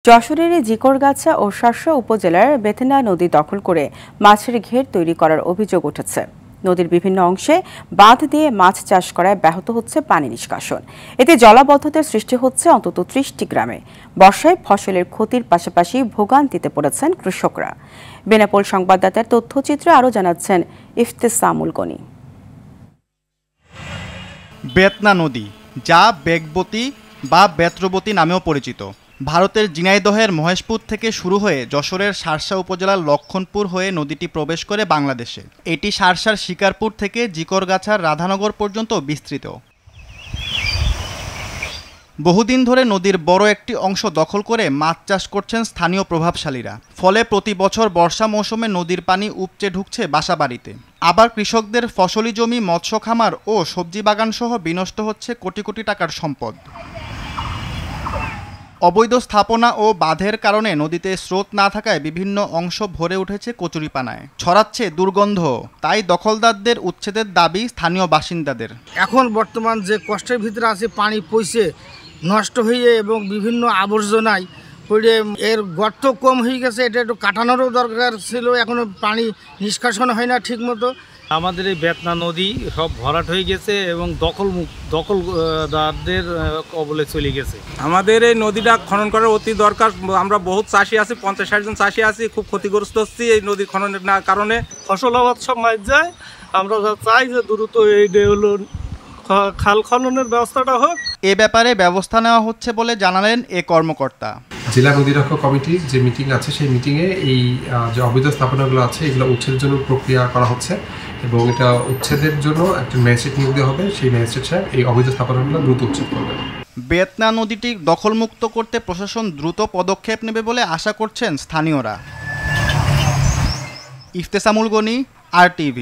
যশোরের জিকরগাছা ও শার্শা উপজেলার বেথেনা নদী দখল করে মাছের ঘের তৈরি করার অভিযোগ উঠেছে। নদীর বিভিন্ন অংশে বাঁধ দিয়ে মাছ চাষ করায় ব্যাহত হচ্ছে পানি নিষ্কাশন। এতে জলাবদ্ধতার সৃষ্টি হচ্ছে অন্তত ৩০টি গ্রামে। বর্ষায় ফসলের ক্ষতির পাশাপাশি ভোগান্তিতে পড়েছেন কৃষকরা। বেনাপোল সংবাদদাতার তথ্যচিত্রে আরও জানাচ্ছেন ইফতেসামুল গনি। বেতনা নদী, যা বেগবতী বা বেত্রবতী নামেও পরিচিত, ভারতের ঝিনাইদহের মহেশপুর থেকে শুরু হয়ে যশোরের শার্শা উপজেলার লক্ষণপুর হয়ে নদীটি প্রবেশ করে বাংলাদেশে। এটি শার্শার শিকারপুর থেকে জিকরগাছার রাধানগর পর্যন্ত বিস্তৃত। বহুদিন ধরে নদীর বড় একটি অংশ দখল করে মাছ চাষ করছেন স্থানীয় প্রভাবশালীরা। ফলে প্রতি বছর বর্ষা মৌসুমে নদীর পানি উপচে ঢুকছে বাসাবাড়িতে। আবার কৃষকদের ফসলি জমি, মৎস্য খামার ও সবজি বাগান সহ বিনষ্ট হচ্ছে কোটি কোটি টাকার সম্পদ। অবৈধ স্থাপনা ও বাঁধের কারণে নদীতে স্রোত না থাকায় বিভিন্ন অংশ ভরে উঠেছে কচুরিপানায়, ছড়াচ্ছে দুর্গন্ধ। তাই দখলদারদের উচ্ছেদের দাবি স্থানীয় বাসিন্দাদের। এখন বর্তমান যে কষ্টের ভিতরে আছে, পানি পয়সে নষ্ট হয়ে এবং বিভিন্ন আবর্জনায় পড়ে এর গর্ত কম হয়ে গেছে। এটা একটু কাটানোরও দরকার ছিল, এখনো পানি নিষ্কাশন হয় না ঠিক মতো। আমাদের এই বেতনা নদী সব ভরাট হয়ে গেছে এবং দখলদারদের কবলে চলে গেছে। আমাদের এই নদীটা খনন করার অতি দরকার। আমরা বহুত চাষি আছি, 50-60 জন চাষি আছি, খুব ক্ষতিগ্রস্ত হচ্ছি এই নদী খননের কারণে। ফসল আবাদ সব মার যায়। আমরা চাই যে দ্রুত এই হলো খাল খননের ব্যবস্থাটা হোক। এ ব্যাপারে ব্যবস্থা নেওয়া হচ্ছে বলে জানালেন এ কর্মকর্তা। জেলা নদী রক্ষা কমিটির যে মিটিং আছে, সেই মিটিংয়ে এই যে অবৈধ স্থাপনাগুলো আছে এগুলো উচ্ছেদের জন্য প্রক্রিয়া করা হচ্ছে এবং এটা উচ্ছেদের জন্য একটা ম্যাজিস্ট্রেট নিয়োগ দেওয়া হবে। সেই ম্যাজিস্ট্রেট সাহেব এই অবৈধ স্থাপনাগুলো দ্রুত উচ্ছেদ করবেন। বেতনা নদীটি দখলমুক্ত করতে প্রশাসন দ্রুত পদক্ষেপ নেবে বলে আশা করছেন স্থানীয়রা। ইফতেসামুল গনি, RTV।